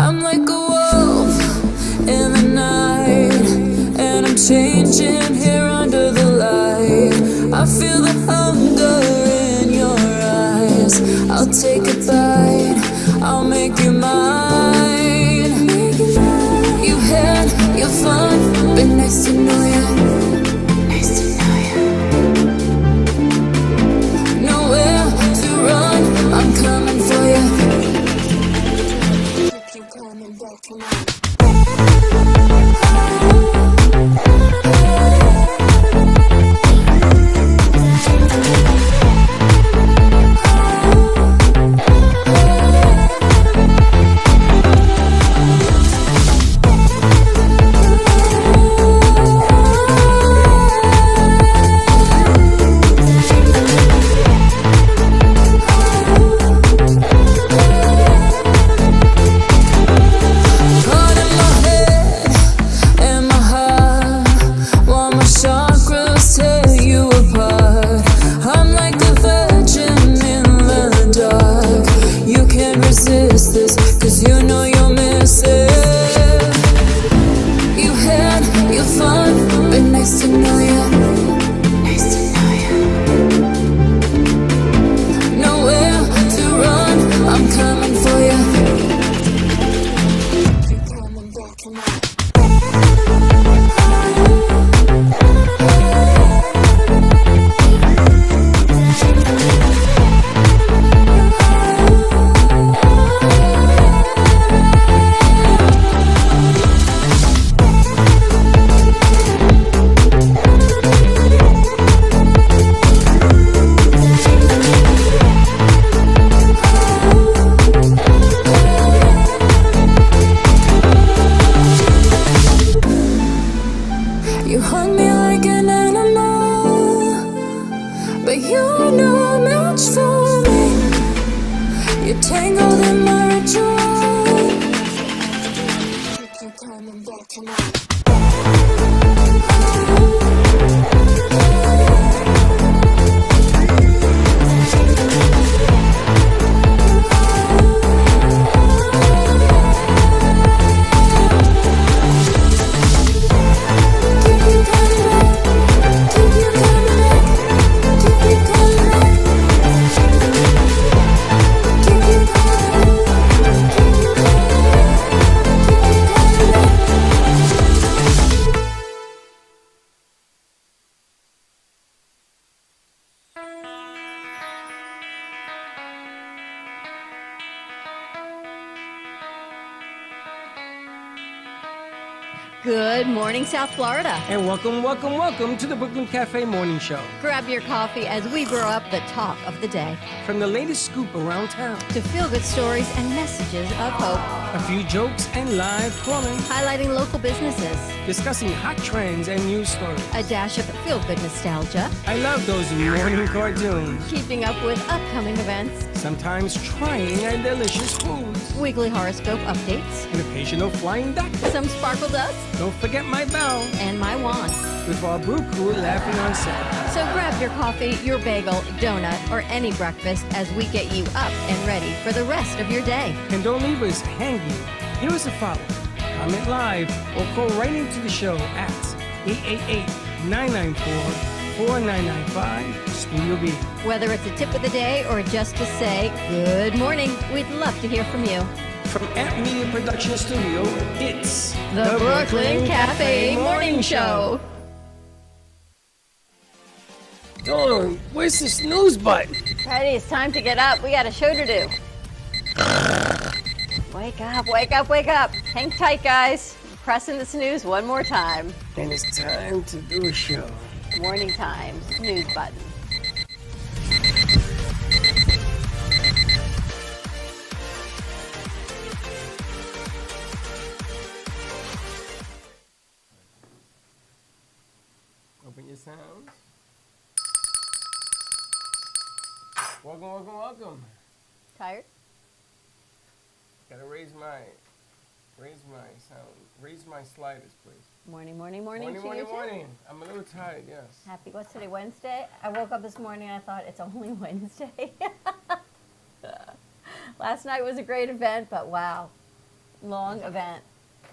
I'm like a wolf in the night, and I'm changing here under the light. I feel the hunger in your eyes. I'll take a bite, I'll make you mine. You had your fun, been nice to know you. Nice to know you. Nowhere to run, I'm coming for you. Keep coming back, come on. You hunt me like an animal, but you're no match for me. You're tangled in my ritual. Keep coming back tonight. Good morning, South Florida. And welcome to the Brooklyn Cafe Morning Show. Grab your coffee as we brew up the talk of the day. From the latest scoop around town, to feel-good stories and messages of hope. a few jokes and live calling, Highlighting local businesses. discussing hot trends and news stories. A dash of feel-good nostalgia. I love those morning cartoons. Keeping up with upcoming events. Sometimes trying our delicious foods. Weekly horoscope updates. An occasional flying duck. Some sparkle dust. Don't forget my bell. And my wand. With our brew crew laughing on set. So grab your coffee, your bagel, donut, or any breakfast as we get you up and ready for the rest of your day. And don't leave us hanging. Here is a follow. Comment live or call right into the show at 888-994-4995 Studio B. Whether it's a tip of the day or just to say good morning, we'd love to hear from you. From Amp Media Production Studio, it's The Brooklyn Cafe Morning Show. Dawn, where's the snooze button? Freddie, it's time to get up. We got a show to do. Wake up, wake up, wake up. Hang tight, guys. Pressing the snooze one more time. And it's time to do a show. Morning time, snooze button. Open your sounds. Welcome. Tired? Gotta raise my sound. Raise my sliders, please. Morning to Morning. you too. I'm a little tired, yes. Happy, what's today, Wednesday? I woke up this morning and I thought it's only Wednesday. Last night was a great event, but wow. long event.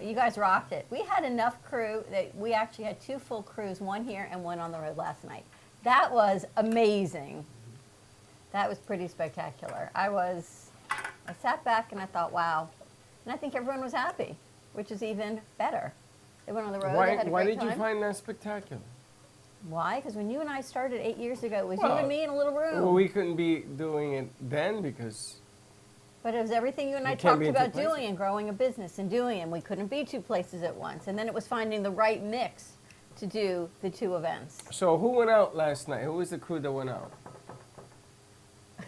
You guys rocked it. We had enough crew that we actually had 2 full crews, one here and one on the road last night. That was amazing. That was pretty spectacular. I sat back and I thought, wow. And I think everyone was happy, which is even better. They went on the road, they had a Why great did time. you find that spectacular? Why? Because when you and I started 8 years ago, it was you Well, and me in a little room. Well, we couldn't be doing it then because But it was everything you and I You can't talked be in two about places. doing and growing a business and doing, and we couldn't be 2 places at once. And then it was finding the right mix to do the 2 events. So who went out last night? Who was the crew that went out?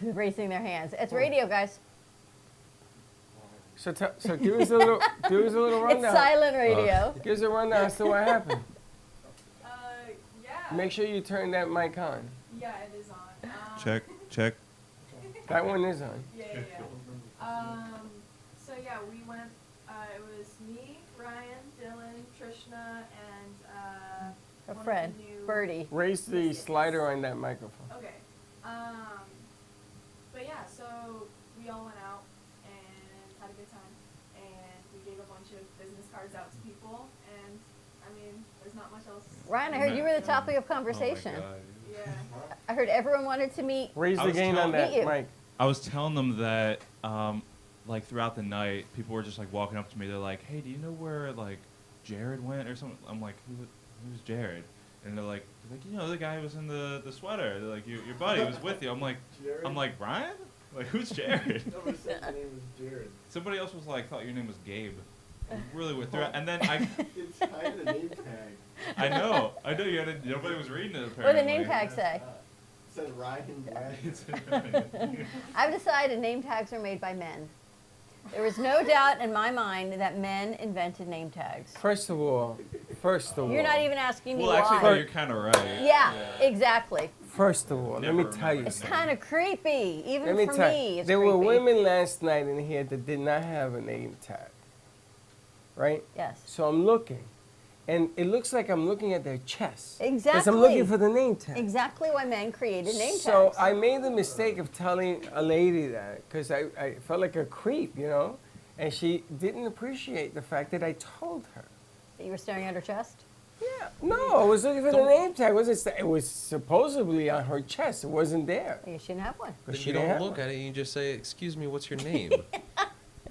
Raising their hands. It's radio, guys. So give us a little rundown. It's silent radio. Give us a rundown as to what happened. Yeah. Make sure you turn that mic on. Yeah, it is on. Check. That one is on. Yeah. So yeah, we went. It was me, Ryan, Dylan, Trishna, and A one of friend, the new- Birdie. Raise the Yes. slider on that microphone. Okay. But yeah, so we all went out and had a good time, and we gave a bunch of business cards out to people, and I mean, there's not much else. Ryan, I heard you were the topic of conversation. Oh my God. Yeah. I heard everyone wanted to meet. Raise I the was gain on telling- that Meet you. mic. I was telling them that, like throughout the night, people were just like walking up to me. They're like, "Hey, do you know where like Jared went or something?" I'm like, "Who's Jared?" And they're like, "You know, the guy who was in the sweater. They're like, your buddy was with you." I'm like, Ryan? Like, who's Jared? Nobody said my name was Jared. Somebody else was like, thought your name was Gabe. Really weird. Throughout, and then I, It's behind the name tag. I know, you had to, nobody was reading it apparently. What did the name tag say? It said Ryan Brad. I've decided name tags are made by men. There is no doubt in my mind that men invented name tags. First of all, You're not even asking me Well, actually, why. no, you're kind of right. Yeah, exactly. First of all, let me Never tell you remember. It's something. kind of creepy, even Let me for tell me. you, It's there creepy. were women last night in here that did not have a name tag, right? Yes. So I'm looking, and it looks like I'm looking at their chest. Because Exactly. I'm looking for the name tag. Exactly why men created name So tags. I made the mistake of telling a lady that because I felt like a creep, you know, and she didn't appreciate the fact that I told her. You were staring at her chest? Yeah, no, I was looking for the name tag. It was supposedly on her chest. It wasn't there. You shouldn't have one. But Then she you didn't don't have look one. at it and you just say, "Excuse me, what's your name?"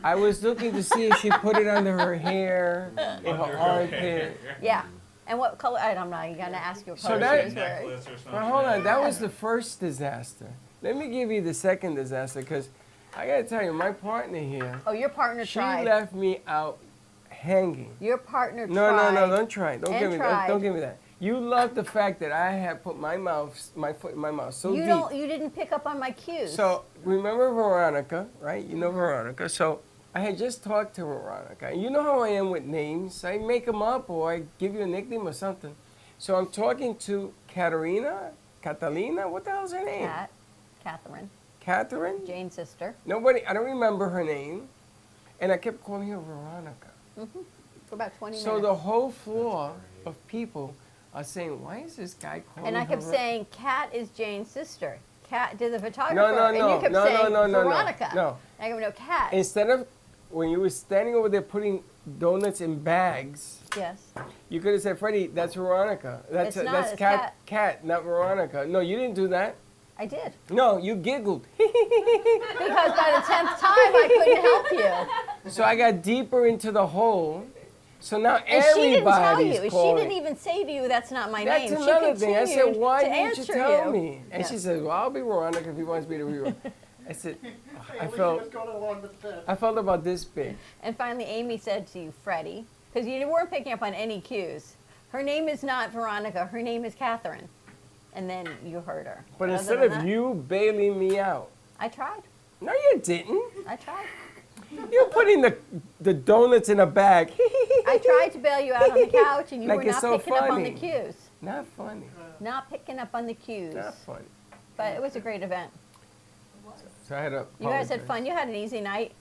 I was looking to see if she put it under her hair, in her armpit. Yeah. And what color? I'm not going to ask you what So color that- she was wearing. Necklace or something. Now hold on, that was the first disaster. Let me give you the second disaster because I gotta tell you, my partner here, Oh, your partner she tried. left me out hanging. Your partner No, tried. don't try it. Don't and give me that. tried. Don't give me that. You love the fact that I had put my foot in my mouth so You deep. You didn't pick up on my cues. So remember Veronica, right? You know Veronica. So I had just talked to Veronica. And you know how I am with names. I make them up or I give you a nickname or something. So I'm talking to Catalina, what the hell's her name? Catherine, Catherine? Jane's sister, I don't remember her name. And I kept calling her Veronica. for about 20 So minutes. the whole floor of people are saying, why is this guy calling And I kept her saying, Kat is Jane's sister. Kat did the photographer. no, and no, you kept no, saying no, no, no, Veronica. no. And I go, no, Kat. Instead of, when you were standing over there putting donuts in bags, Yes. you could have said, Freddie, that's Veronica. It's not, That's it's Kat, not Veronica. No, you didn't do that. I did. No, you giggled. Because by the 10th time, I couldn't help you. So I got deeper into the hole. So now And she didn't tell everybody's you. She calling. didn't even say to you, that's not my That's name. another she thing. I said, continued why to didn't you answer tell me? And Yeah. she said, well, I'll be Veronica if he wants me to be Veronica. I said, I At least felt, he was going along with that. I felt about this big. And finally, Amy said to you, Freddie, because you weren't picking up on any cues. Her name is not Veronica. Her name is Catherine. And then you heard her. But Other instead than of that, you bailing me out, I tried. no, you didn't. I tried. You're putting the donuts in a bag. I tried to bail you out on the couch, and you Like were it's not so picking up on the funny. cues. Not funny. Not picking up on the cues. Not funny. But it was a great event. So I had to You guys had apologize. fun. You had an easy night,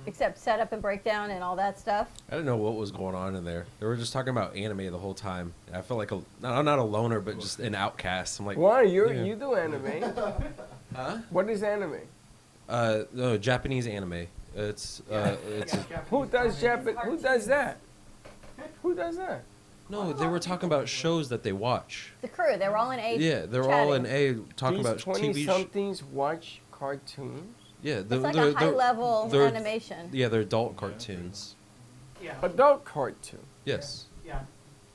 except setup and breakdown and all that stuff. I didn't know what was going on in there. They were just talking about anime the whole time. I felt like I'm not a loner, but just an outcast. I'm like, Why? Yeah. You do anime. huh? What is anime? No, Japanese anime. It's Who does Japan? Who does that? Who does that? no. They were talking about shows that they watch. The crew, they were all in A. Yeah, they're all in chatting. A talking These about TV. 20-somethings watch cartoons. Yeah, It's like a high level they're- animation. Yeah, they're adult cartoons. Yeah. Adult cartoon. Yes. Yeah.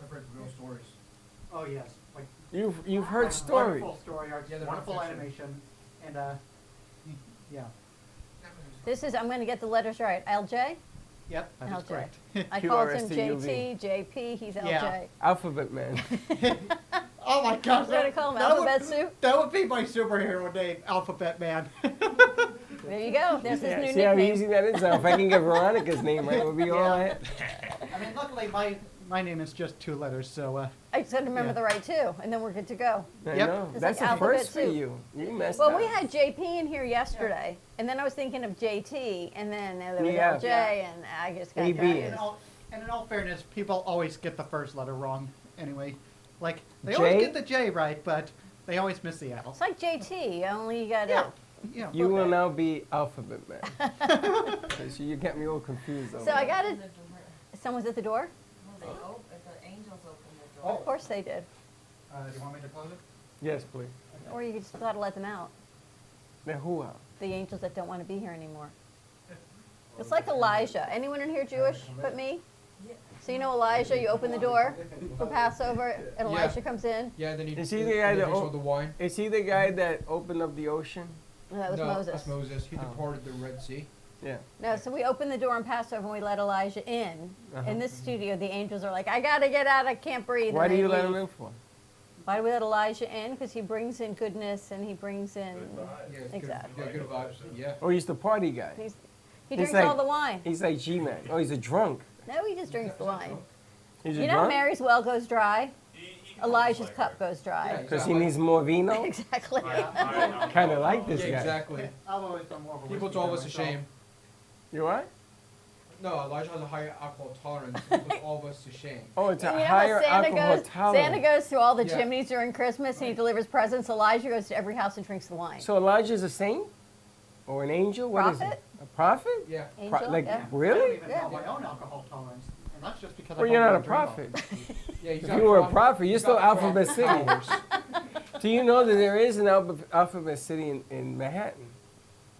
I've read real stories. Oh yes. Like You've heard stories. wonderful story arcs, Yeah, they're wonderful not fiction. animation, and yeah. This is, I'm going to get the letters right. LJ? Yep, that is LJ. correct. I called him QRSTUV. JT, JP, he's LJ. Yeah. Alphabet Man. Oh my gosh. We're gonna call him that Alphabet would, Soup? That would be my superhero name, Alphabet Man. There you go. There's his Yeah, new see how nickname. easy that is? Now, if I can get Veronica's name right, we'll be all Yeah. right. I mean, luckily my name is just 2 letters, so I just had to remember Yeah. the right two, and then we're good to go. I Yep. know. It's That's like a alphabet first for soup. you. You messed Well, up. we had JP in here yesterday, and then I was thinking of JT, and then there was Yeah. LJ, and I just got AB. dragged. and in all fairness, people always get the first letter wrong. Anyway, like they J? always get the J right, but they always miss the L. It's like JT, only you got Yeah. to. Yeah. You will now be Alphabet Man. So you get me all confused over So I that. got to. Someone's at the door? The angels opened the Oh. Of course they did. Do you want me to close it? Yes, please. Or you just got to let them out. Then who out? The angels that don't want to be here anymore. It's like Elijah. Anyone in here Jewish but me? So you know Elijah, you open the door for Passover, and Elijah comes in. Yeah, then he Is he the guy that drinks all o- the wine. Is he the guy that opened up the ocean? No, that was no, Moses. that's Moses. He Oh. departed the Red Sea. Yeah. No, so we open the door on Passover and we let Elijah in. Uh-huh. In this studio, the angels are like, I gotta get out, I can't breathe. Why and do they you let leave. him in for? Why do we let Elijah in? Because he brings in goodness and he brings in. Yeah, it's Exactly. Good, good vibes. Yeah. Oh, he's the party guy. He He's drinks like- all the wine. He's like G-Man. Oh, he's a drunk. No, he just drinks the wine. He's a You know, drunk? Mary's well goes dry. Elijah's cup goes dry. Because he needs more vino? Exactly. Kind of like this Yeah, guy. exactly. I've always been more of a People whiskey told guy us a myself. shame. You what? No, Elijah has a higher alcohol tolerance. He puts all of us to shame. Oh, it's You a know how higher alcohol tolerance. Santa goes to all the Yeah. chimneys during Christmas and he delivers presents. Elijah goes to every house and drinks the wine. So Elijah's a saint? Or an angel? What is he? Prophet? A prophet? Yeah. Angel, Like, yeah. I don't really? even Yeah. know my own alcohol tolerance, and that's just because Well, I you're don't not a really drink prophet. Yeah, he's If got you were a problem- prophet, you're he's still got problem Alphabet City. powers. Do you know that there is an Alphabet City in Manhattan?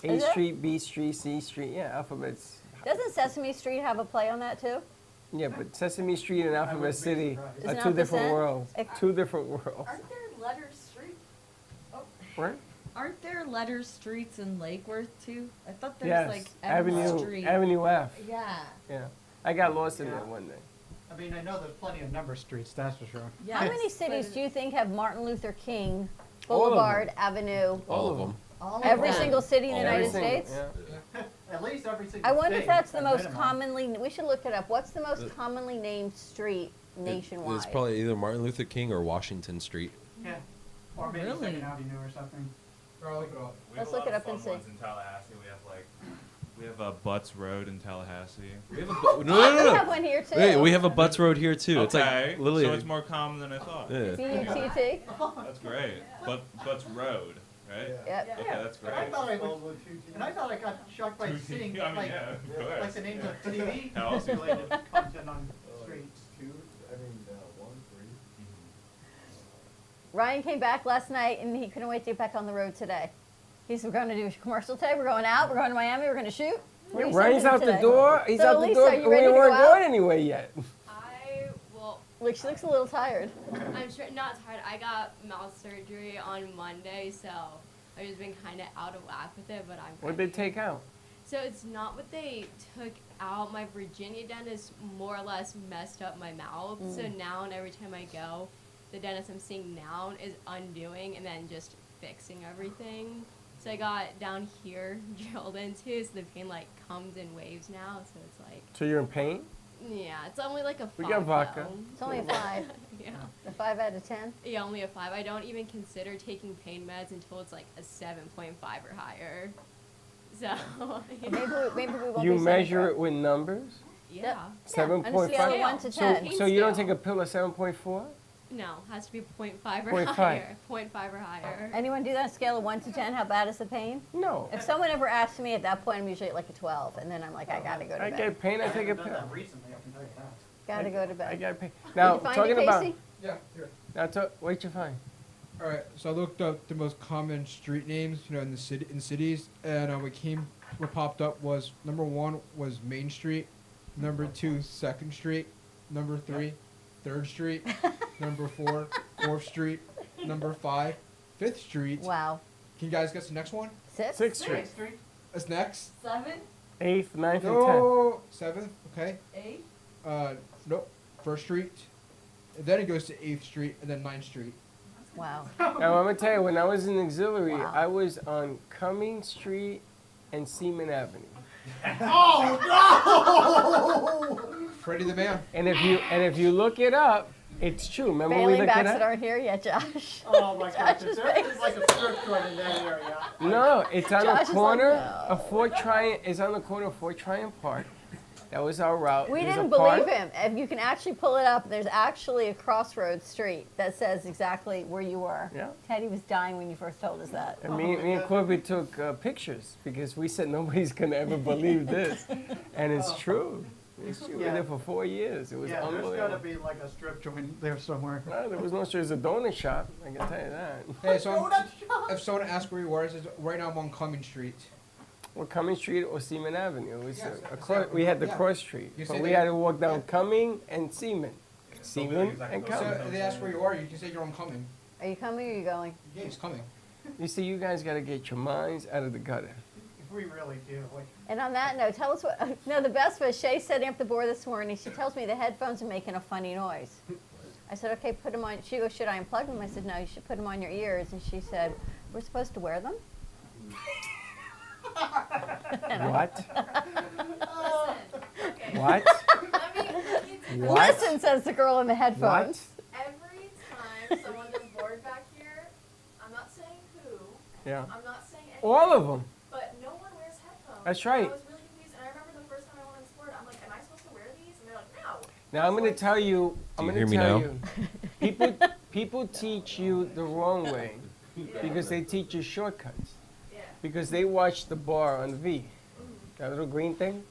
A Is there? Street, B Street, C Street. Yeah, Alphabet's. Doesn't Sesame Street have a play on that too? Yeah, but Sesame Street and Alphabet wouldn't be City surprised. are Isn't two that the different same? worlds. Ex- Two different worlds. Aren't there letter street? Right? Aren't there letter streets in Lake Worth too? I thought there's Yes. like Avenue Street. Avenue F. Yeah. Yeah. I got lost in there one day. I mean, I know there's plenty of number streets, that's for sure. Yeah. How many cities do you think have Martin Luther King All of them. Boulevard, Avenue? All of them. All of Every them. single city in the Every United single- States? Yeah. At least every single I wonder if state that's the at most minimum. commonly, we should look it up. What's the most commonly named street nationwide? It's probably either Martin Luther King or Washington Street. Yeah. Or maybe Really? Second Avenue or something. Bro, look it up. We Let's have a look lot it of up and fun see. ones in Tallahassee. We have Butts Road in Tallahassee. We have a Oh, we have one here too. Wait, we have a Butts Road here too. It's Okay, like literally. so it's more common than I thought. Yeah. B-U-T-T? That's great. Butts Road, right? Yep. Okay, that's And I great. thought I got shocked by Two seeing T- I mean, like, yeah, of course. like the names of TV How else? related content on streets. Ryan came back last night and he couldn't wait to get back on the road today. He's going to do a commercial today. We're going out. We're going to Miami. We're going to shoot. What are you Ryan's sending out the today? door. He's So, out the Lisa, door. are you We ready to weren't go out? going anywhere yet. Look, she looks a little tired. I'm not tired. I got mouth surgery on Monday, so I've just been kind of out of whack with it, but I'm What did they take out? So it's not what they took out. My Virginia dentist more or less messed up my mouth. So now and every time I go, the dentist I'm seeing now is undoing and then just fixing everything. So I got down here drilled into, so the pain like comes in waves now. So it's like, So you're in pain? yeah, it's only like a 5. We got vodka. though. It's only a 5. Yeah. A 5 out of 10. Yeah, only a 5. I don't even consider taking pain meds until it's like a 7.5 or higher. So, Maybe we won't You be measure safe. it with numbers? yeah. Seven on a point scale of five. 1 to So 10. so you don't Scale. take a pill at 7.4? No, has to be 0.5 or 0.5. higher. 0.5 or higher. Anyone do that on a scale of 1 to 10? How bad is the pain? No. If someone ever asks me at that point, I'm usually at like a 12, and then I'm like, I gotta go to I bed. get pain, I take a pill. recently, I can tell you that. Gotta go to I bed. get pain. Did Now, you find talking it, about. Casey? Yeah, here. What'd you find? All right, so I looked up the most common street names, in the cities, and what popped up was number 1 was Main Street, number 2 2nd Street, number 3 3rd Street, number 4 4th Street, number 5 5th Street. Wow. Can you guys guess the next one? 6? 6th Street. That's next. 7, 8th, 9th, and 10th. No, 7th. Okay. 8. Nope. 1st Street. And then it goes to 8th Street and then 9th Street. Wow. Now, I'm going to tell you, when I was in auxiliary, Wow. I was on Cumming Street and Seaman Avenue. Freddie the Man. And if you look it up, it's true. Remember we Bailing looked it backs that up? aren't here yet, Josh. Oh my gosh, Josh's it's like a strip joint in that area. No, it's on Josh the is corner like, no. of Fort Tryon. It's on the corner of Fort Tryon Park. That was our route. We There's a didn't park. believe him. If you can actually pull it up, there's actually a crossroads street that says exactly where you were. Yeah. Teddy was dying when you first told us that. And me and Corby took pictures because we said nobody's gonna ever believe this, and it's true. It's true. We were there for 4 years. It was Yeah, there's unbelievable. gotta be like a strip joint there somewhere. No, there was no street. It was a donut shop. I can tell you that. Hey, so if someone asks where you are, it says right now I'm on Cumming Street. Well, Cumming Street or Seaman Avenue. It was Yes, we had the yeah. cross street, You but say we that- had to walk down Cumming and Seaman. Seaman and So Cumming. if they ask where you are, you can say you're on Cumming. Are you coming or are you going? Yeah, he's coming. You see, you guys got to get your minds out of the gutter. We really do. Like, And on that note, tell us what. No, the best was Shay setting up the board this morning. She tells me the headphones are making a funny noise. I said, okay, put them on. She goes, should I unplug them? I said, no, you should put them on your ears. And she said, we're supposed to wear them? What? Okay. What? Let me What? Listen, says the girl in the headphones. every time someone is bored back here, I'm not saying who, Yeah. I'm not saying anything, All of them. but no one wears headphones. That's And right. I was really confused, and I remember the first time I went on sport, I'm like, am I supposed to wear these? And they're like, no. Now I'm going to tell you. Do I'm you going hear to me tell now? you. People teach you the wrong way because they teach you shortcuts. Yeah. Because they watch the bar on V, that little green thing,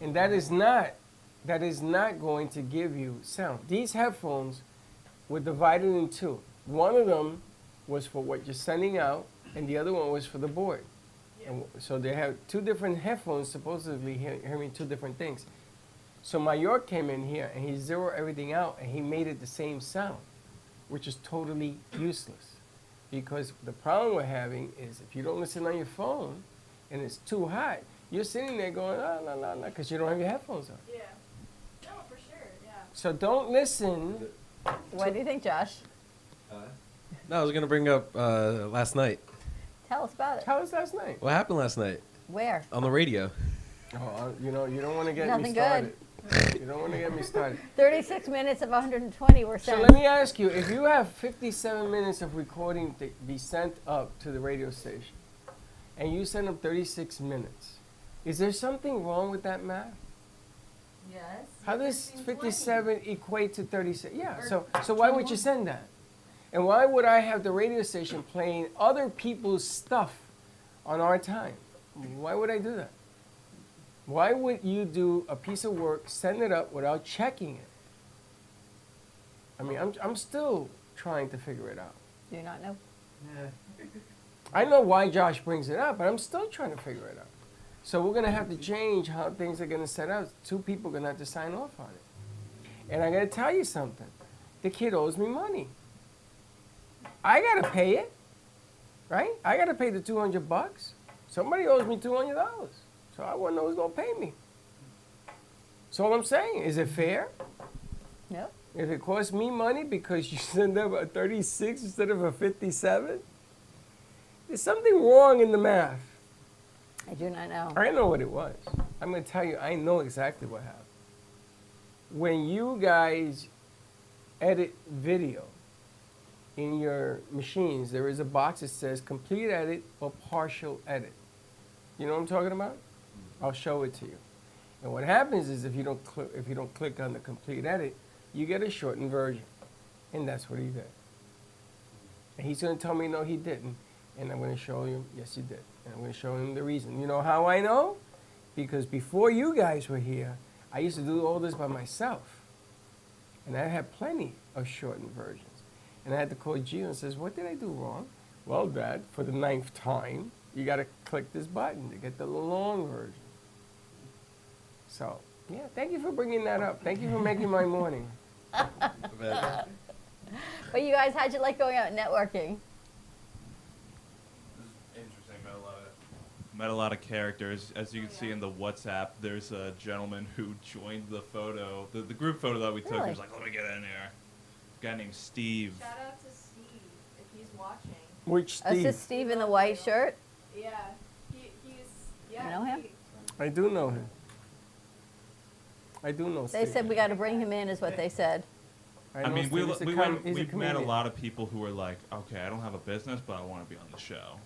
and that is not going to give you sound. These headphones were divided in two. One of them was for what you're sending out, and the other one was for the board. And so they have two different headphones supposedly hearing two different things. So Mayor came in here and he zeroed everything out and he made it the same sound, which is totally useless. Because the problem we're having is if you don't listen on your phone and it's too hot, you're sitting there going, la, la, la, la, because you don't have your headphones on. Yeah. No, for sure, yeah. So don't listen. What do you think, Josh? No, I was gonna bring up last night. Tell us about it. Tell us last night. What happened last night Where? on the radio? Oh, you don't want to get me Nothing good. started. You don't want to get me started. 36 minutes of 120 were So sent. let me ask you, if you have 57 minutes of recording to be sent up to the radio station, and you send up 36 minutes, is there something wrong with that math? Yes. How does 15, 20. 57 equate to 36? Yeah, Or so why would you 21. send that? And why would I have the radio station playing other people's stuff on our time? Why would I do that? Why would you do a piece of work, send it up without checking it? I mean, I'm still trying to figure it out. Do you not know? yeah. I know why Josh brings it up, but I'm still trying to figure it out. So we're going to have to change how things are going to set up. Two people are going to have to sign off on it. And I got to tell you something. The kid owes me money. I got to pay it, right? I got to pay the $200. Somebody owes me $200. So I want to know who's going to pay me. So what I'm saying, is it fair? No. If it costs me money because you send up a 36 instead of a 57? There's something wrong in the math. I do not know. I know what it was. I'm going to tell you, I know exactly what happened. When you guys edit video in your machines, there is a box that says complete edit or partial edit. You know what I'm talking about? I'll show it to you. And what happens is if you don't click on the complete edit, you get a shortened version. And that's what he did. And he's going to tell me, no, he didn't. And I'm going to show him, yes, he did. And I'm going to show him the reason. You know how I know? Because before you guys were here, I used to do all this by myself. And I had plenty of shortened versions. And I had to call Gio and says, what did I do wrong? Well, Dad, for the 9th time, you got to click this button to get the long version. So, yeah, thank you for bringing that up. Thank you for making my morning. But you guys, how'd you like going out and networking? Interesting. Met a lot of characters. As you can see in the WhatsApp, there's a gentleman who joined the photo, the group photo that we took. He was like, let me get in here. A guy named Steve. Shout out to Steve if he's watching. Which That's Steve? just Steve in the white shirt. Yeah, he's yeah. You know him? I do know him. I do know They Steve. said we got to bring him in, is what they said. I know mean, Steve. we He's a met comedian. a lot of people who were like, okay, I don't have a business, but I want to be on the show.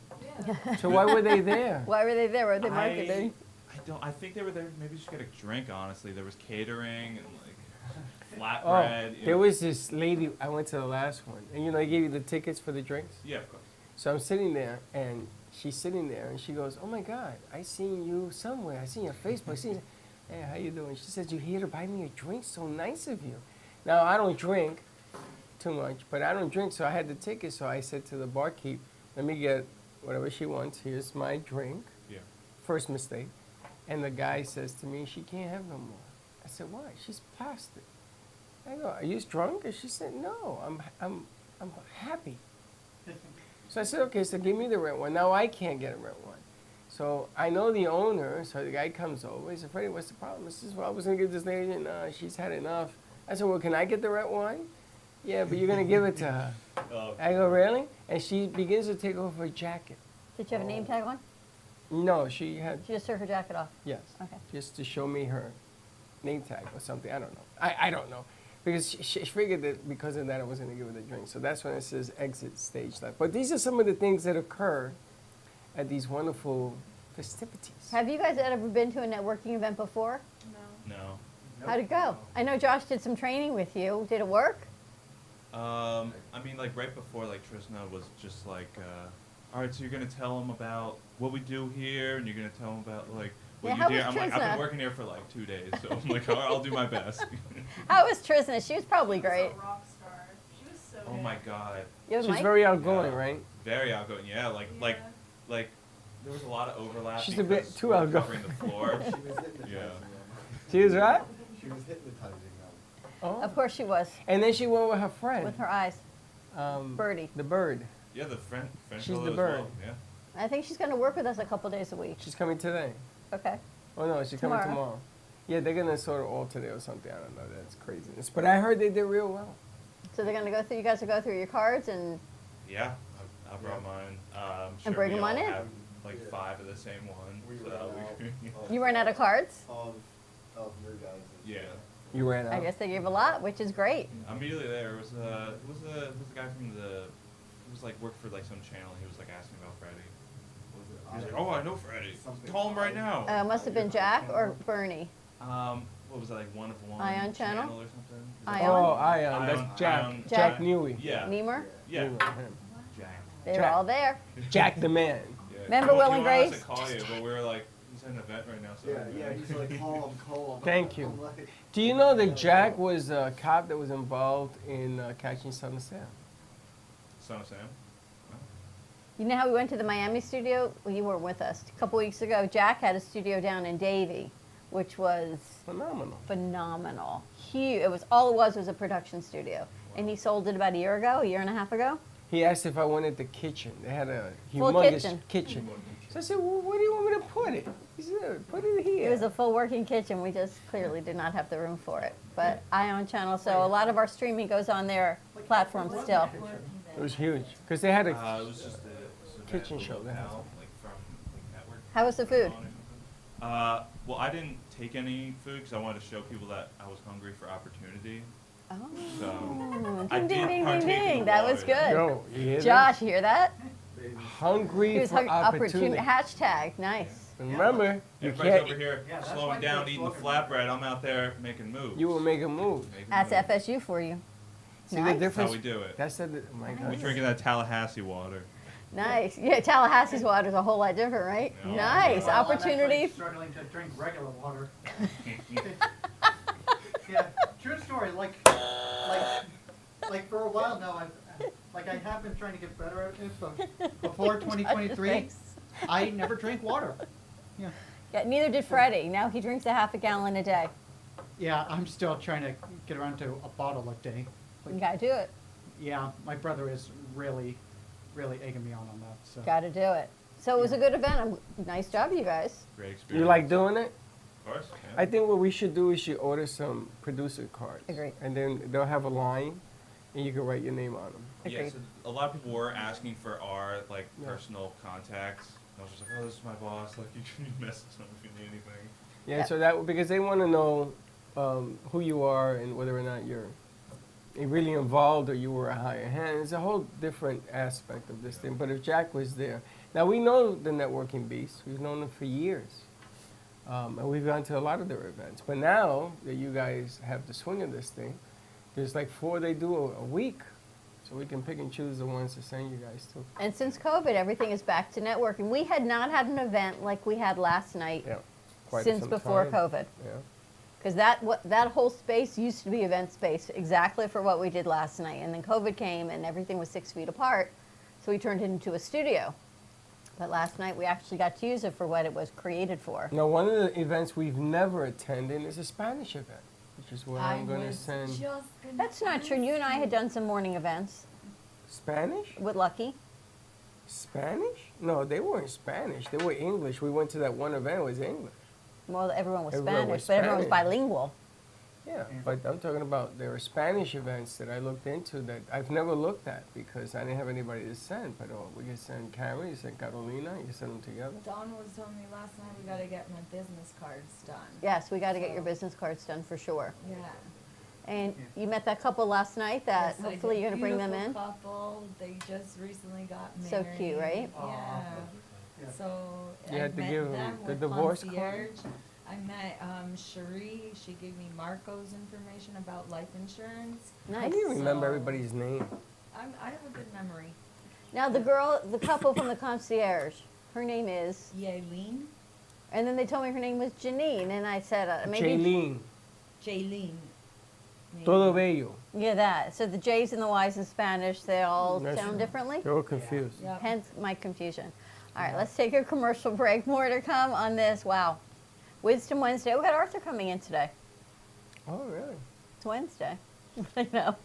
So why were they there? Why were they there? Were they marketing? I think they were there maybe just to get a drink, honestly. There was catering and like Oh, flatbread. there was this lady, I went to the last one, and you know, they gave you the tickets for the drinks? Yeah, of course. So I'm sitting there, and she's sitting there, and she goes, oh my God, I seen you somewhere. I seen your Facebook. I seen you. Hey, how you doing? She said, you here to buy me a drink? So nice of you. Now, I don't drink too much, but I don't drink, so I had the ticket, so I said to the barkeep, let me get whatever she wants. Here's my drink. Yeah. First mistake. And the guy says to me, she can't have no more. I said, why? She's plastic. I go, are you drunk? And she said, no, I'm happy. So I said, okay, so give me the red one. Now I can't get a red one. So I know the owner, so the guy comes over. He said, Freddie, what's the problem? I says, well, I was going to give this lady, no, she's had enough. I said, well, can I get the red wine? Yeah, but you're going to give it to her. I go, really? And she begins to take off her jacket. Did you have a name tag on? No, she had, She just took her jacket off. yes, Okay. just to show me her name tag or something. I don't know. I don't know. Because she figured that because of that I was going to give her the drink. So that's when it says exit stage left. But these are some of the things that occur at these wonderful festivities. Have you guys ever been to a networking event before? No. No. How'd it go? I know Josh did some training with you. Did it work? I mean, like right before, like Trisna was just like, all right, so you're gonna tell them about what we do here, and you're gonna tell them about like what Yeah, you how do. was I'm like, I've Trisna? been working here for like 2 days, so I'm like, all right, I'll do my best. How was Trisna? She was probably great. She was a rock star. She was so Oh good. my god, You have a She's mic? very outgoing, Yeah. right? very outgoing. Yeah, like there was a lot of overlap. She's a bit because too we're outgoing. Covering the floor. She was hypnotizing Yeah. them. She was right? She was hypnotizing them. Oh. Of course she was, And then she went with her friend. with her eyes. um, Birdie. The bird. Yeah, the French She's fellow the as bird. well. Yeah. I think she's going to work with us a couple days a week. She's coming today. Okay. Oh no, she's coming Tomorrow. tomorrow. Yeah, they're gonna sort of alternate or something. I don't know. That's craziness. But I heard they did real well. So they're going to go through, you guys will go through your cards and, Yeah, I brought mine. I'm sure And bring we them on all in. have like 5 of the same one. We so ran out we- of- you ran out of cards? Of your guys. yeah. You ran out. I guess they gave a lot, which is great. Immediately there was who was the guy from the he was like worked for like some channel. He was like asking about Freddie. Was it He was like, oh, I know Freddie. Something Call him right now. Must have been Jack or Bernie. What was that, like One of One Ion Channel? or something? Is Ion? that- Oh, Ion. That's Ion- Jack. Ion- Jack Newey. Yeah. Nemur? Yeah. Newey, him. Jack. They were Jack. all there. Jack the man. Yeah. Remember He Will and wanted us Grace? to call you, but we were like, he's at an event right now. So Yeah, he's like, call him. Thank you. I'm like, Do you know that Jack was a cop that was involved in catching Son of Sam? Son of Sam. You know how we went to the Miami studio? Well, you weren't with us. A couple weeks ago, Jack had a studio down in Davie, which was Phenomenal. phenomenal. Huge. It was all it was a production studio. And he sold it about a year and a half ago. He asked if I wanted the kitchen. They had a Full humongous kitchen. So I said, well, where do you want me to put it? He said, put it here. It was a full working kitchen. We just clearly did not have the room for it. But Ion Channel, so a lot of our streaming goes on their platform still. It was huge. Because they had a It was just a kitchen show they had. like from like network. How was the food? Well, I didn't take any food because I wanted to show people that I was hungry for opportunity. Oh. So I Ding, ding, did ding, ding, partake in ding. the That was water. good. Yo, you hear that? Josh, you hear that? Hungry He was for hungry. opportunity. Hashtag. Nice. Remember, you Everybody's can't. over here Yeah, that's why slowing down, folks eating the look at flatbread. I'm out there making moves. You will make a move. Making That's moves. FSU for you. See Nice. the difference? That's how we do it. That's the, oh my We're God. drinking that Tallahassee water. Nice. Yeah, Tallahassee's water is a whole lot different, right? No. Nice. Well, Opportunity. I'm actually struggling to drink regular water. Yeah, true story. Like for a while now, I have been trying to get better at it, but before 2023, I never drank water. Yeah. Yeah, neither did Freddie. Now he drinks a half a gallon a day. Yeah, I'm still trying to get around to a bottle a day. You gotta do it. Yeah, my brother is really egging me on that. So. Gotta do it. So it was a good event. Nice job, you guys. Great experience. You like doing it? Of course. Yeah. I think what we should do is you order some producer cards. Agreed. And then they'll have a line, and you can write your name on them. Yeah, Agreed. so a lot of people were asking for our like Yeah. personal contacts. I was just like, oh, this is my boss. Like, you can message them if you need anything. Yeah, Yeah. so that because they want to know who you are and whether or not you're really involved or you were a higher hand. It's a whole different aspect of this thing. But if Jack was there, now we know the networking beast. We've known them for years, and we've gone to a lot of their events. But now that you guys have the swing of this thing, there's like 4 they do a week, so we can pick and choose the ones to send you guys to. And since COVID, everything is back to networking. We had not had an event like we had last night Yeah, quite since some before time. COVID. Yeah. Because that whole space used to be event space exactly for what we did last night. And then COVID came and everything was 6 feet apart. So we turned it into a studio. But last night we actually got to use it for what it was created for. Now, one of the events we've never attended is a Spanish event, which is where I'm going to send That's not true. You and I had done some morning events Spanish. with Lucky. Spanish? No, they weren't Spanish. They were English. We went to that one event. It was English. Well, everyone was Everyone Spanish, was but everyone was Spanish. bilingual. Yeah, but I'm talking about there were Spanish events that I looked into that I've never looked at because I didn't have anybody to send. But we can send Karen, you send Carolina, you can send them together. Dawn was telling me last night we gotta get my business cards done. Yes, we got to get your business cards done for sure. Yeah. And you met that couple last night that Yes, I hopefully did. you're going to bring them Beautiful in. couple. They just recently got So married. cute, right? Yeah. Yeah. So You I had to met give them the with divorce card? concierge. I met Cherie. She gave me Marco's information about life insurance. How Nice. do you remember So- everybody's name? I have a good memory. Now the couple from the concierge, her name is, Yaelene. and then they told me her name was Janine, and I said maybe. Jaylene. Jaylene. Todo bello. Yeah, that. So the J's and the Y's in Spanish, they all That's sound right. differently. They're all confused. Yep. Hence my confusion. All right, let's take a commercial break. More to come on this. Wow. Wisdom Wednesday. We got Arthur coming in today. Oh, really? It's Wednesday. I know.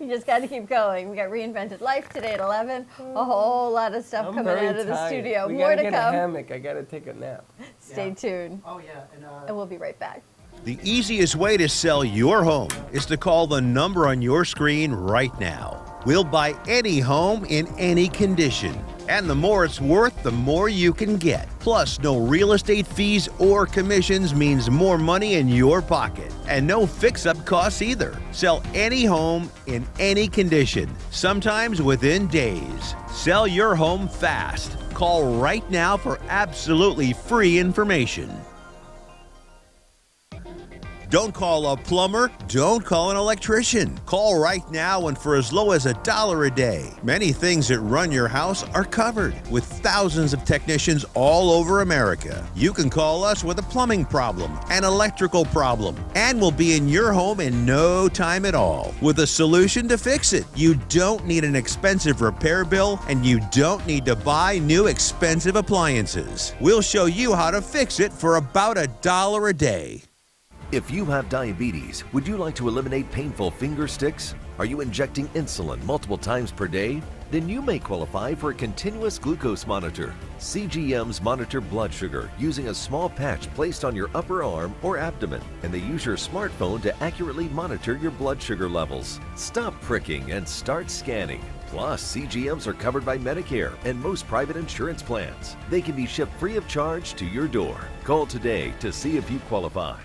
You just got to keep going. We got Reinvented Life today at 11. A whole lot of stuff I'm coming very out of the tired. studio. We More gotta to get a come. hammock. I gotta take a nap. Stay Yeah. tuned. Oh yeah, And we'll be right back. The easiest way to sell your home is to call the number on your screen right now. We'll buy any home in any condition. And the more it's worth, the more you can get. Plus, no real estate fees or commissions means more money in your pocket. And no fix-up costs either. Sell any home in any condition, sometimes within days. Sell your home fast. Call right now for absolutely free information. Don't call a plumber. Don't call an electrician. Call right now and for as low as $1 a day. Many things that run your house are covered with thousands of technicians all over America. You can call us with a plumbing problem, an electrical problem, and we'll be in your home in no time at all with a solution to fix it. You don't need an expensive repair bill and you don't need to buy new expensive appliances. We'll show you how to fix it for about $1 a day. If you have diabetes, would you like to eliminate painful finger sticks? Are you injecting insulin multiple times per day? Then you may qualify for a continuous glucose monitor. CGMs monitor blood sugar using a small patch placed on your upper arm or abdomen, and they use your smartphone to accurately monitor your blood sugar levels. Stop pricking and start scanning. Plus, CGMs are covered by Medicare and most private insurance plans. They can be shipped free of charge to your door. Call today to see if you qualify.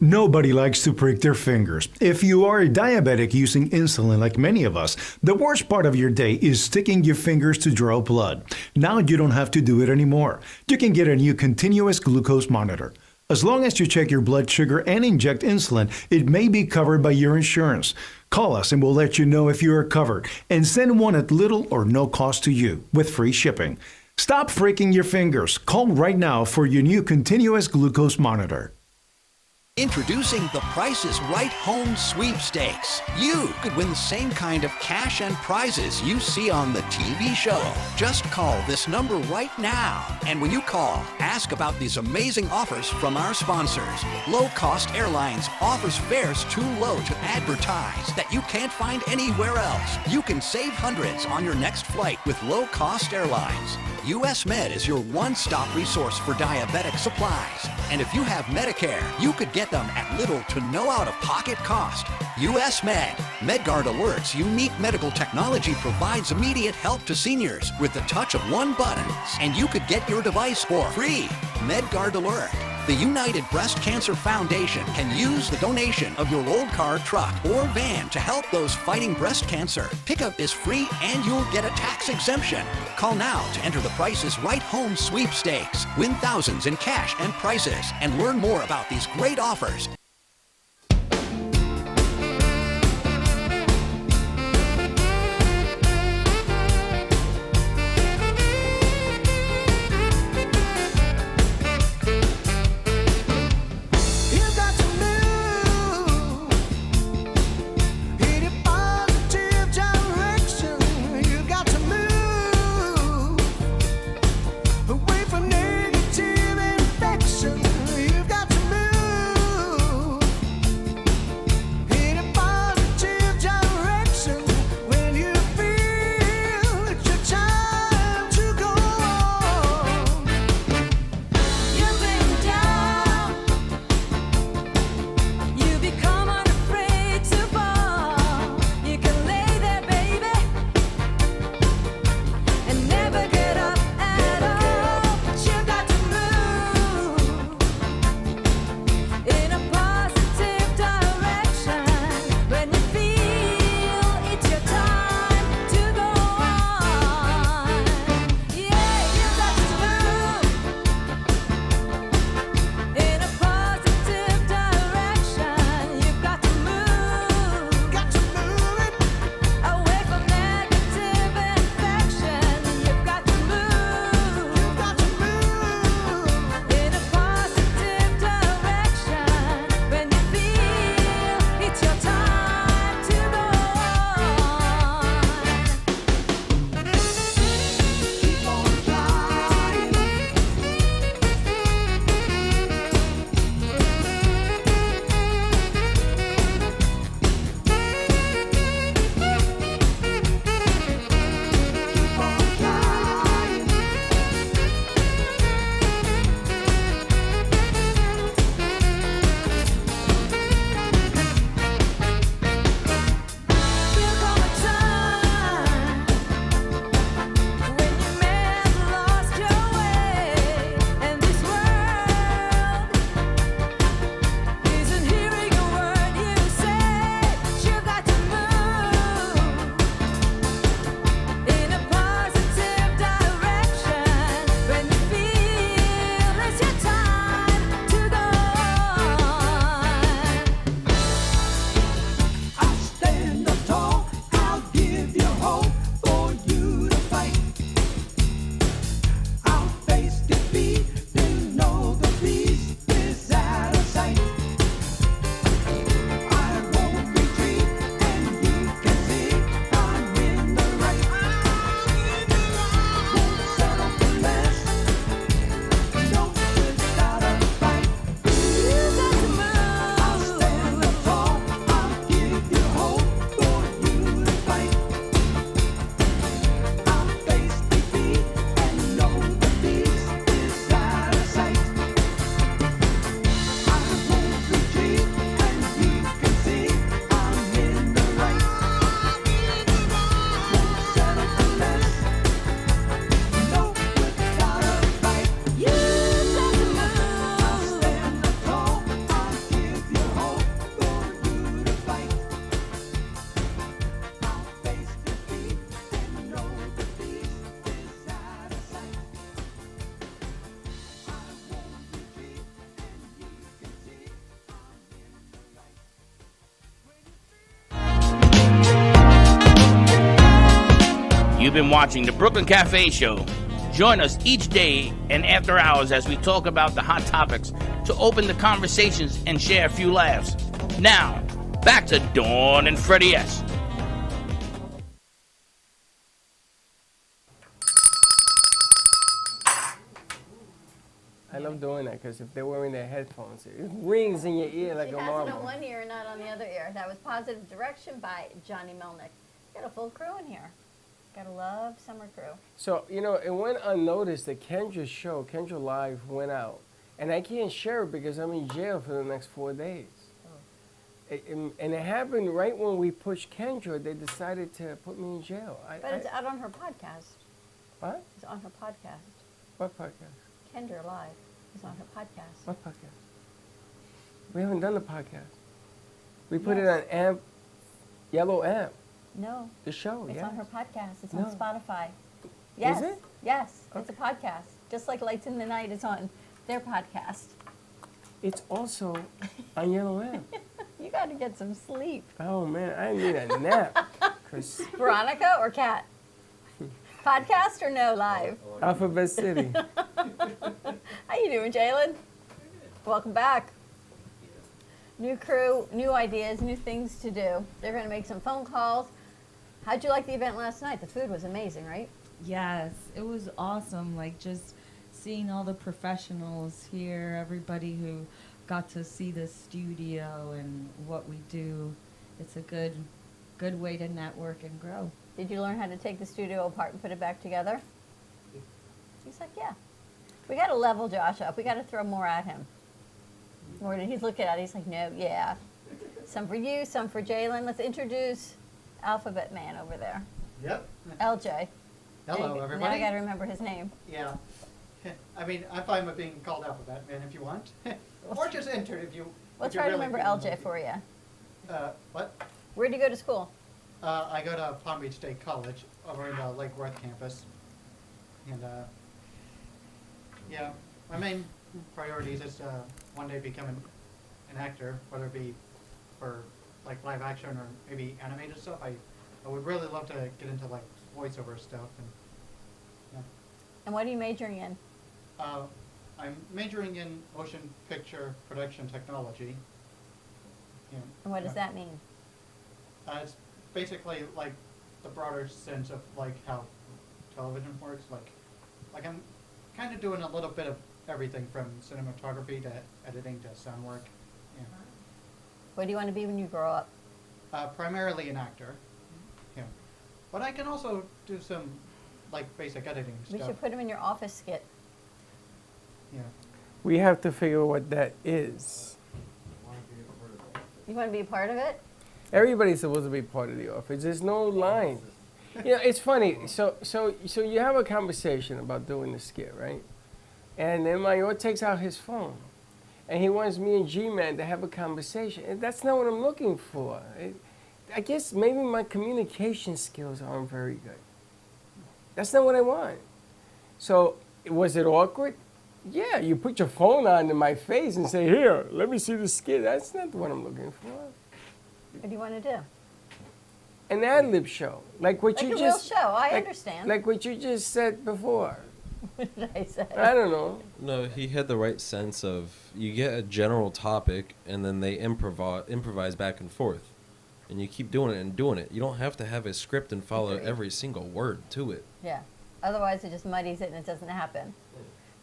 Nobody likes to prick their fingers. If you are a diabetic using insulin like many of us, the worst part of your day is sticking your fingers to draw blood. Now you don't have to do it anymore. You can get a new continuous glucose monitor. As long as you check your blood sugar and inject insulin, it may be covered by your insurance. Call us and we'll let you know if you are covered and send one at little or no cost to you with free shipping. Stop freaking your fingers. Call right now for your new continuous glucose monitor. Introducing the Price is Right Home Sweepstakes. You could win the same kind of cash and prizes you see on the TV show. Just call this number right now. And when you call, ask about these amazing offers from our sponsors. Low Cost Airlines offers fares too low to advertise that you can't find anywhere else. You can save hundreds on your next flight with Low Cost Airlines. US Med is your one-stop resource for diabetic supplies. And if you have Medicare, you could get them at little to no out-of-pocket cost. US Med. MedGuard Alert's unique medical technology provides immediate help to seniors with the touch of one button. And you could get your device for free. MedGuard Alert. The United Breast Cancer Foundation can use the donation of your old car, truck, or van to help those fighting breast cancer. Pickup is free and you'll get a tax exemption. Call now to enter the Price is Right Home Sweepstakes. Win thousands in cash and prizes and learn more about these great offers. Away from negative infection, you've got to move. been watching the Brooklyn Cafe Show. Join us each day and after hours as we talk about the hot topics to open the conversations and share a few laughs. Now, back to Dawn and Freddie S. I love doing that because if they're wearing their headphones, it rings in your ear like She a has it marble. on one ear and not on the other ear. That was Positive Direction by Johnny Melnick. Got a full crew in here. Gotta love Summer Crew. So, you know, it went unnoticed that Kendra's show, Kendra Live, went out. And I can't share it because I'm in jail for the next 4 days. And it happened right when we pushed Kendra, they decided to put me in jail. But it's out on her podcast. What? It's on her podcast. What podcast? Kendra Live is on her podcast. What podcast? We haven't done the podcast. We put it Yes. on AMP, Yellow AMP, No, the show, it's yeah. on her podcast. It's No. on Spotify. Yes. it? Yes, it's a podcast. Just like Lights in the Night is on their podcast. It's also on Yellow AMP. You got to get some sleep. Oh man, I need a nap. 'Cause Veronica or Kat? Podcast or no live? Alphabet City. How you doing, Jalen? Welcome back. New crew, new ideas, new things to do. They're going to make some phone calls. How'd you like the event last night? The food was amazing, right? Yes, it was awesome. Like just seeing all the professionals here, everybody who got to see the studio and what we do. It's a good way to network and grow. Did you learn how to take the studio apart and put it back together? He's like, yeah. We got to level Josh up. We got to throw more at him. Or he's looking at it. He's like, no, yeah. Some for you, some for Jalen. Let's introduce Alphabet Man over there. Yep. LJ. Hello, Now I everybody. got to remember his name. Yeah. I mean, I'm fine with being called Alphabet Man if you want. Or just enter if you. We'll if you try to really remember feel LJ like for you. it. What? Where'd you go to school? I go to Palm Beach State College over in the Lake Worth campus. And yeah, my main priorities is one day becoming an actor, whether it be for like live action or maybe animated stuff. I would really love to get into like voiceover stuff. And yeah. And what are you majoring in? I'm majoring in motion picture production technology. Yeah. And what does that mean? It's basically like the broader sense of like how television works. Like I'm kind of doing a little bit of everything from cinematography to editing to sound work. Yeah. What do you want to be when you grow up? Primarily an actor. Yeah. But I can also do some like basic editing We stuff. should put him in your office skit. Yeah. We have to figure out what that is. You want to be a part of it? Everybody's supposed to be part of the office. There's no line. You know, it's funny. So you have a conversation about doing the skit, right? And then Mayor takes out his phone, and he wants me and G-Man to have a conversation. And that's not what I'm looking for. I guess maybe my communication skills aren't very good. That's not what I want. So was it awkward? Yeah, you put your phone on in my face and say, "Here, let me see the skit." That's not what I'm looking for. What do you want to do? An ad-lib show, like what Like you a real just. show, I like- understand. Like what you just said before. What did I say? I don't know. No, he had the right sense of you get a general topic and then they improvise back and forth. And you keep doing it and doing it. You don't have to have a script and follow Agreed. every single word to it. Yeah. Otherwise, it just muddies it and it doesn't happen.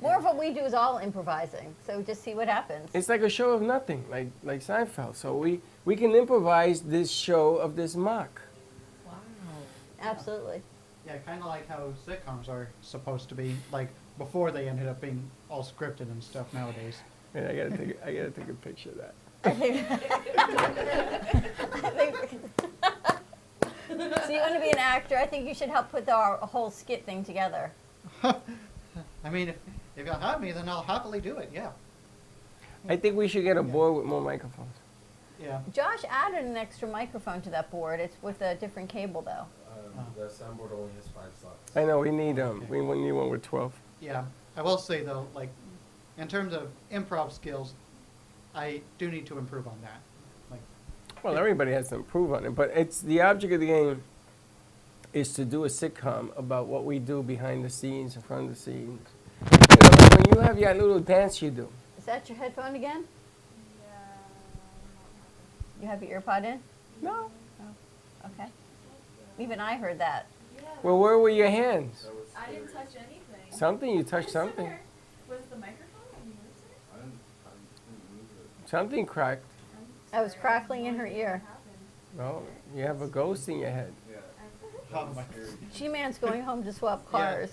More of what we do is all improvising, so just see what happens. It's like a show of nothing, like Seinfeld. So we can improvise this show of this mock. Wow. Absolutely. Yeah, kind of like how sitcoms are supposed to be, like before they ended up being all scripted and stuff nowadays. Man, I gotta take a picture of that. So you want to be an actor? I think you should help put our whole skit thing together. I mean, if you'll have me, then I'll happily do it. Yeah. I think we should get a board with more microphones. Yeah. Josh added an extra microphone to that board. It's with a different cable, though. The soundboard only has 5 slots. I know we need we need one with 12. Yeah. I will say though, like, in terms of improv skills, I do need to improve on that. Like, Well, everybody has to improve on it, but it's the object of the game. is to do a sitcom about what we do behind the scenes, in front of the scenes. You know, like when you have your little dance you do. Is that your headphone again? You have your earpod in? No. Oh, okay. Even I heard that. Well, where were your hands? I didn't touch anything. Something, you touched something. Was it the microphone? When you moved it? Something cracked. I was crackling in her ear. No, you have a ghost in your head. G-Man's going home to swap cars.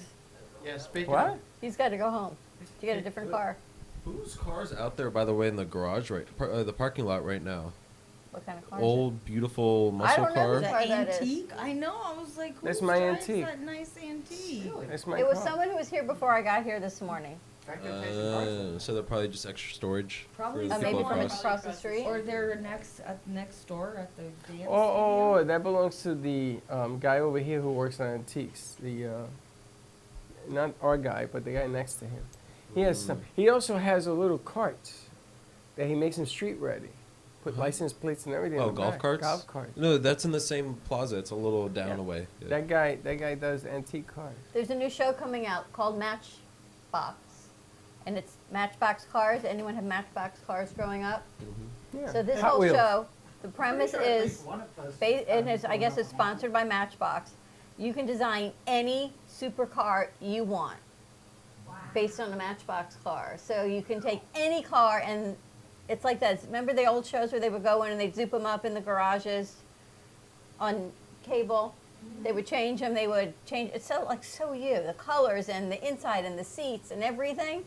Yeah, speaking What? of, He's got to go home to get a different car. Whose car's out there, by the way, in the garage, the parking lot right now? What kind of car? is it? Old, beautiful muscle don't know car. whose car that is. Antique? I know. I was like, who That's my drives antique. that nice antique? That's my It was car. someone who was here before I got here this morning. So they're probably just extra storage. Probably for the maybe people from across. across the street. Or they're next door at the dance. Oh, that belongs to the guy over here who works on antiques. The not our guy, but the guy next to him. He has some. He also has a little cart that he makes them street ready. Put license plates and everything. Oh, in the golf back. carts? Golf carts. No, that's in the same plaza. It's a little down Yeah. away. Yeah. That guy does antique cars. There's a new show coming out called Matchbox. And it's Matchbox cars. Anyone have Matchbox cars growing up? Yeah. So this Hot whole Wheels. show, the premise Pretty sure at is, least one of us and I guess it's sponsored by Matchbox. You can design any supercar you want based on a Matchbox car. So you can take any car and it's like that. Remember the old shows where they would go in and they'd zoop them up in the garages on cable? They would change them. They would change. It's so you. The colors and the inside and the seats and everything.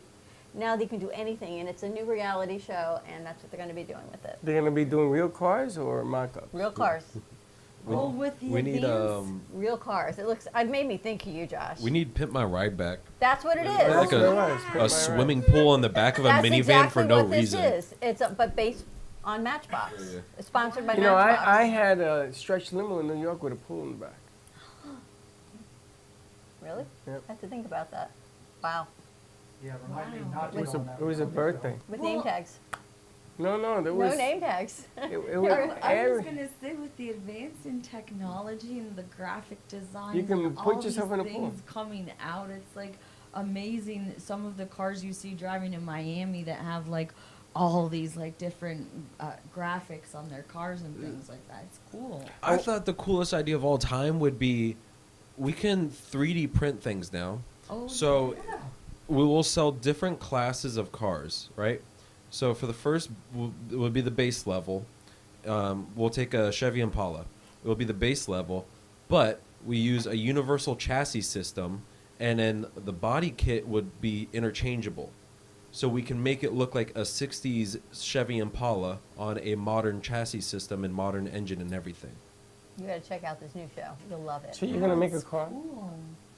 Now they can do anything, and it's a new reality show, and that's what they're going to be doing with it. They're gonna be doing real cars or mock-ups? Real cars. Oh, with the we need Real cars. It looks. It made me think of you, Josh. we need Pimp My Ride back. That's what it is. Like a swimming pool in the back of a That's minivan exactly for no what this reason. is. It's but based on Matchbox. Yeah. It's sponsored by You know, Matchbox. I had a stretch limo in New York with a pool in the back. Really? Yep. I have to think about that. Wow. Yeah, remind me not to It was go a, on that it was a one. birthday. With name tags. No, there No was. name tags. It was I was every. gonna say, with the advance in technology and the graphic design, You can and put all yourself these in a pool. things coming out, it's like amazing. Some of the cars you see driving in Miami that have like all these like different graphics on their cars and things like that. It's cool. I thought the coolest idea of all time would be we can 3D print things now. Oh, So we will sell different classes of cars, right? So for the first would be the base level. We'll take a Chevy Impala. It will be the base level, but we use a universal chassis system, and then the body kit would be interchangeable. So we can make it look like a 60s Chevy Impala on a modern chassis system and modern engine and everything. You got to check out this new show. You'll love it. So you're gonna make a car?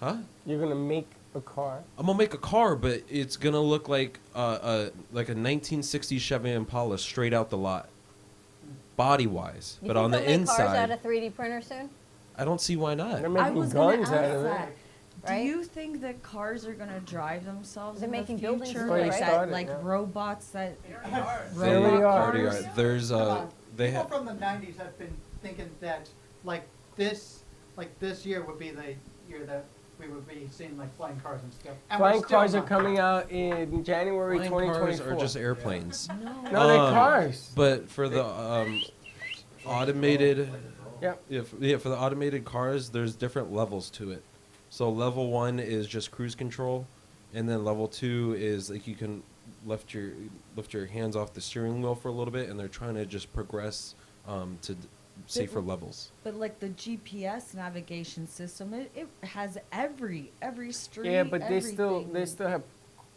Huh? You're gonna make a car? I'm gonna make a car, but it's gonna look like a 1960s Chevy Impala straight out the lot, body wise. You But think on the they'll make cars out inside, of 3D printer soon? I don't see why not. They're I making was gonna guns ask out of it. that. Right? Do you think that cars are gonna drive themselves They're in the making buildings future? for it, Like right? that, Started, like yeah. robots that They already are. cars? There's Come on. they People have. from the 90s have been thinking that this year would be the year that we would be seeing like flying cars and stuff. And we're Flying still cars are not. coming out in January Flying 2024. cars are just airplanes. No, they're cars. But for the automated, Yep. for the automated cars, there's different levels to it. So level 1 is just cruise control, and then level 2 is like you can lift your hands off the steering wheel for a little bit, and they're trying to just progress to safer levels. But like the GPS navigation system, it has every street. Yeah, but they everything. still have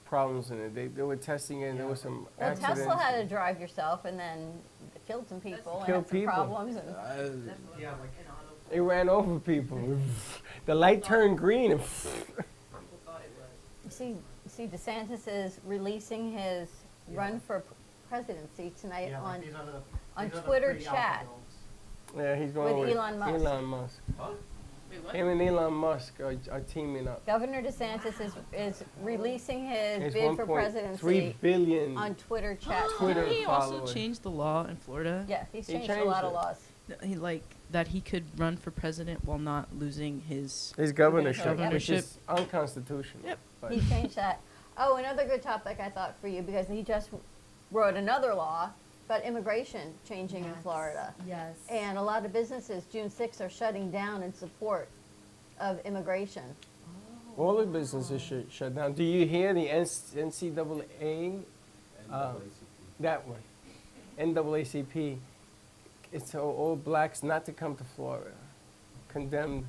problems in it. They were testing it, and there was some Well, accidents. Tesla had to drive yourself and then it killed some people and Killed had some people. problems. And Yeah, like It ran over people. The light turned green. And you see, DeSantis is releasing his run for presidency tonight yeah, on like these are the Twitter three chat. alpha yeah, he's going With with Elon Musk. Elon Musk. Him and Elon Musk are teaming up. Governor DeSantis is releasing his It's bid for 1.3 presidency billion on Twitter chat. Twitter Didn't he also followers. change the law in Florida? Yeah, he's He changed a changed lot of it. laws. He like that he could run for president while not losing his governorship, which is unconstitutional. Yep. But He changed that. Oh, another good topic I thought for you, because he just wrote another law about immigration changing in Florida. Yes. And a lot of businesses, June 6th, are shutting down in support of immigration. all the businesses should shut down. Do you hear the NCAA? That one, NAACP. It's all blacks not to come to Florida. Condemned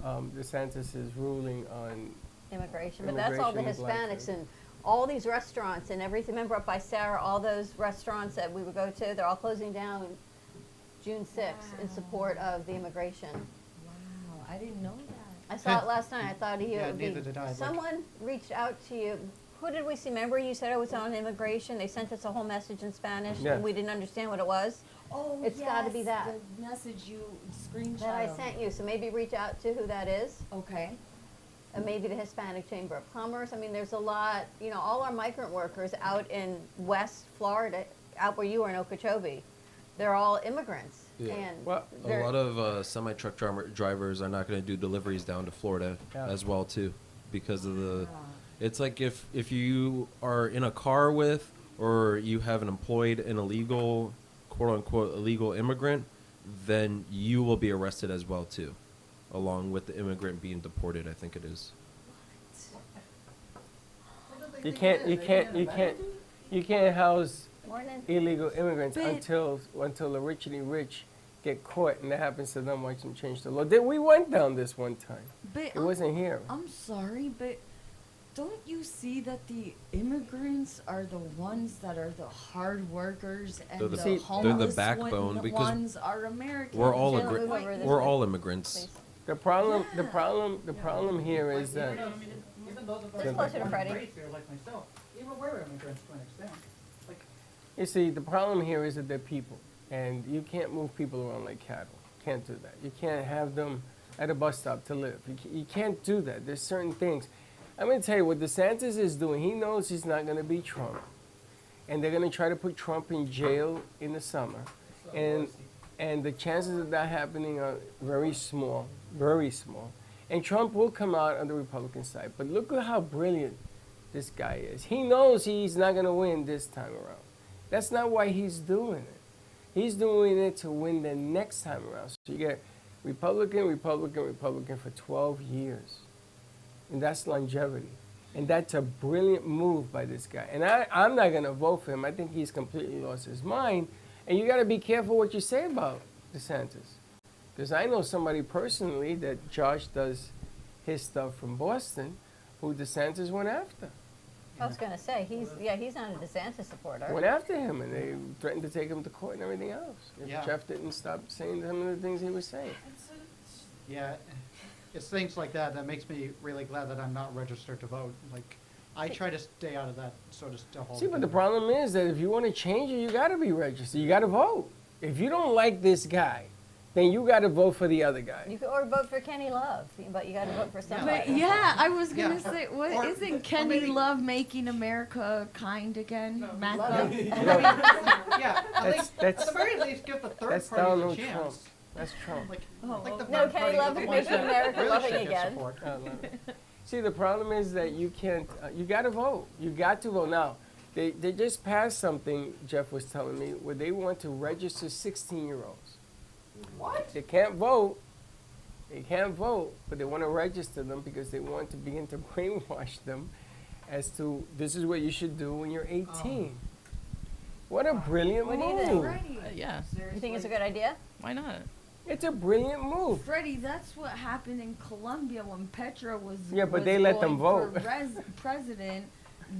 DeSantis' ruling on Immigration, but that's all the immigration of blacks. Hispanics and all these restaurants and everything. Remember up by Sarah, all those restaurants that we would go to, they're all closing down June 6th in support of the immigration. Wow, I didn't know that. I saw it last night. I thought you Yeah, would be. neither did I, like- Someone reached out to you. Who did we see? Remember you said it was on immigration? They sent us a whole message in Spanish Yeah. and we didn't understand what it was. Oh, It's gotta be that. The message you screenshot. That I of. sent you. So maybe reach out to who that is. Okay. And maybe the Hispanic Chamber of Commerce. I mean, there's a lot, you know, all our migrant workers out in West Florida, out where you are in Okeechobee, they're all immigrants. Yeah. And A they're- lot of semi-truck drivers are not going to do deliveries down to Florida as well too, because of the. It's like if you are in a car with, or you have employed an illegal, quote unquote, illegal immigrant, then you will be arrested as well too, along with the immigrant being deported. I think it is. You can't house Morning. illegal immigrants But- until the richly rich get caught, and that happens to them. Watch them change the law. We went down this one time. But It wasn't here. I'm sorry, but don't you see that the immigrants are the ones that are the hard workers and They're the, the- they're the homeless backbone because ones are Americans? We're all Jill, move over this we're way, all immigrants. The problem here is that Even those of us Just that closer to weren't Freddie. raised here, like myself, even we're immigrants to an extent. Like, you see the problem here is that they're people, and you can't move people around like cattle. Can't do that. You can't have them at a bus stop to live. You can't do that. There's certain things. I'm going to tell you what DeSantis is doing. He knows he's not going to beat Trump, and they're going to try to put Trump in jail in the summer, and the chances of that happening are very small, very small. And Trump will come out on the Republican side. But look at how brilliant this guy is. He knows he's not going to win this time around. That's not why he's doing it. He's doing it to win the next time around. So you get Republican, Republican, Republican for 12 years. And that's longevity. And that's a brilliant move by this guy. And I'm not going to vote for him. I think he's completely lost his mind. And you got to be careful what you say about DeSantis. Because I know somebody personally that Josh does his stuff from Boston, who DeSantis went after. I was going to say, he's not a DeSantis supporter. Went after him, and they threatened to take him to court and everything else. If Yeah. Jeff didn't stop saying some of the things he was saying. yeah, it's things like that that makes me really glad that I'm not registered to vote. Like, I try to stay out of that sort of stuff. See, but the problem is that if you want to change it, you got to be registered. You got to vote. If you don't like this guy, then you got to vote for the other guy. You could, or vote for Kenny Love, but you got to vote for somebody. But yeah, I was gonna Yeah. say, what Or- isn't or Kenny maybe- Love making America kind again? Mac- Yeah, I think That's- at the very least give the third That's party a Donald chance. Trump. That's Trump. Like, Oh. like the No, third Kenny party Love are the is ones making that America really loving should get again. support. See, the problem is that you can't, you got to vote. You got to vote. Now, they just passed something, Jeff was telling me, where they want to register 16-year-olds. What? They can't vote. They can't vote, but they want to register them because they want to begin to brainwash them as to this is what you should do when you're 18. What a brilliant What do you move. think? Yeah. You think it's a good idea? Why not? It's a brilliant move. Freddie, that's what happened in Colombia when Petro was. Yeah, but was they let them going vote. for president.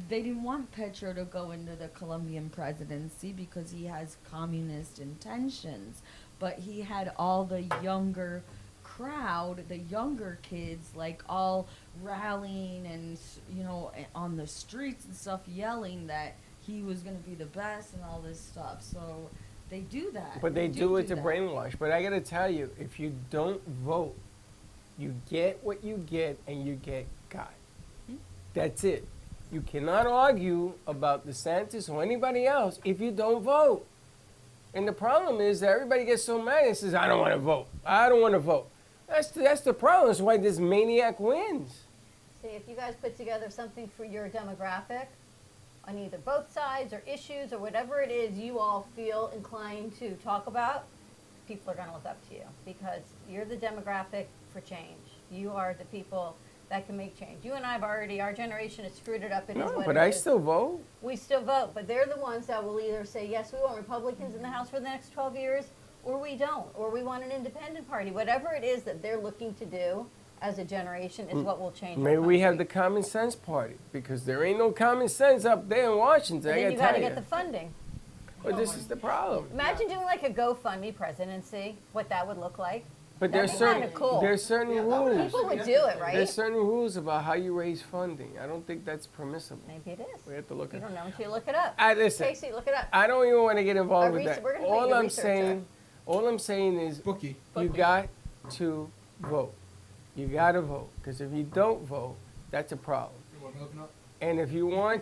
They didn't want Petro to go into the Colombian presidency because he has communist intentions. But he had all the younger crowd, the younger kids, like all rallying and, you know, on the streets and stuff, yelling that he was going to be the best and all this stuff. So they do that. But they do it to that. brainwash. But I got to tell you, if you don't vote, you get what you get and you get got. That's it. You cannot argue about DeSantis or anybody else if you don't vote. And the problem is that everybody gets so mad and says, I don't want to vote. I don't want to vote. That's the problem. That's why this maniac wins. See, if you guys put together something for your demographic on either both sides or issues or whatever it is you all feel inclined to talk about, people are going to look up to you because you're the demographic for change. You are the people that can make change. You and I have already, our generation has screwed it up. It is No, what but it I is. still vote. We still vote, but they're the ones that will either say, yes, we want Republicans in the House for the next 12 years, or we don't, or we want an independent party. Whatever it is that they're looking to do as a generation is what will change. Maybe our we have country. the common sense party because there ain't no common sense up there in Washington. But I then you gotta got to tell get you. the funding. But this is the problem. Imagine doing like a GoFundMe presidency, what that would look like. But That'd there's be certain kinda cool. there's certain rules. People would do it, right? There's certain rules about how you raise funding. I don't think that's permissible. Maybe it is. We have to look You at don't know until you look it up. listen. Casey, look it up. I don't even want to get involved with We're that. gonna put you to researcher. All I'm saying is you got to vote. You got to vote because if you don't vote, that's a problem. And if you want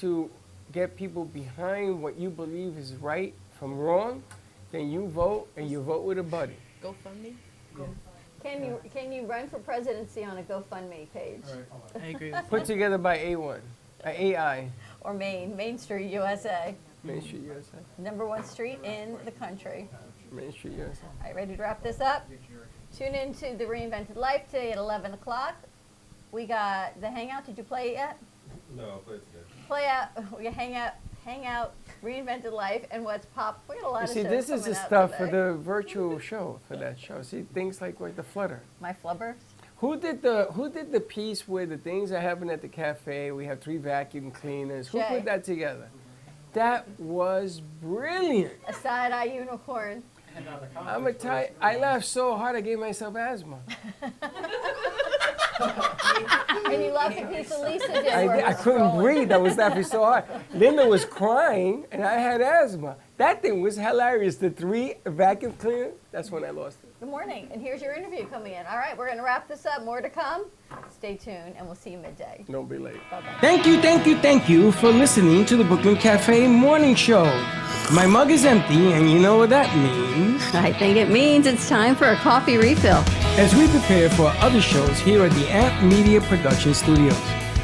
to get people behind what you believe is right from wrong, then you vote and you vote with a buddy. GoFundMe? Can you run for presidency on a GoFundMe page? I agree with Put together by AI. Or Main Street USA. Main Street USA. #1 street in the country. Main Street USA. All right, ready to wrap this up? Tune in to the Reinvented Life today at 11 o'clock. We got the Hangout. Did you play it yet? No, I'll play it today. Play out. We got Hangout, Reinvented Life, and What's Pop. We got a lot You of see, shows this is the coming out stuff for today. the virtual show, for that show. See, things like the Flutter. My Flubber. Who did the piece where the things that happen at the cafe? We have 3 vacuum cleaners. Who Jay. put that together? That was brilliant. A side-eye unicorn. I laughed so hard I gave myself asthma. And you love the piece of Lisa did. where I we're couldn't scrolling. breathe. I was laughing so hard. Linda was crying, and I had asthma. That thing was hilarious. The 3 vacuum cleaners. That's when I lost it. Good morning, and here's your interview coming in. All right, we're going to wrap this up. More to come. Stay tuned, and we'll see you midday. Don't be late. Bye-bye. Thank you for listening to the Brooklyn Cafe Morning Show. My mug is empty, and you know what that means. I think it means it's time for a coffee refill. As we prepare for other shows here at the Amp Media Production Studios.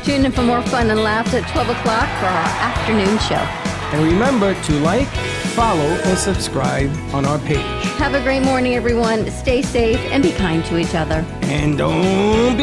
Tune in for more fun and laughs at 12 o'clock for our afternoon show. And remember to like, follow, and subscribe on our page. Have a great morning, everyone. Stay safe and be kind to each other. And don't be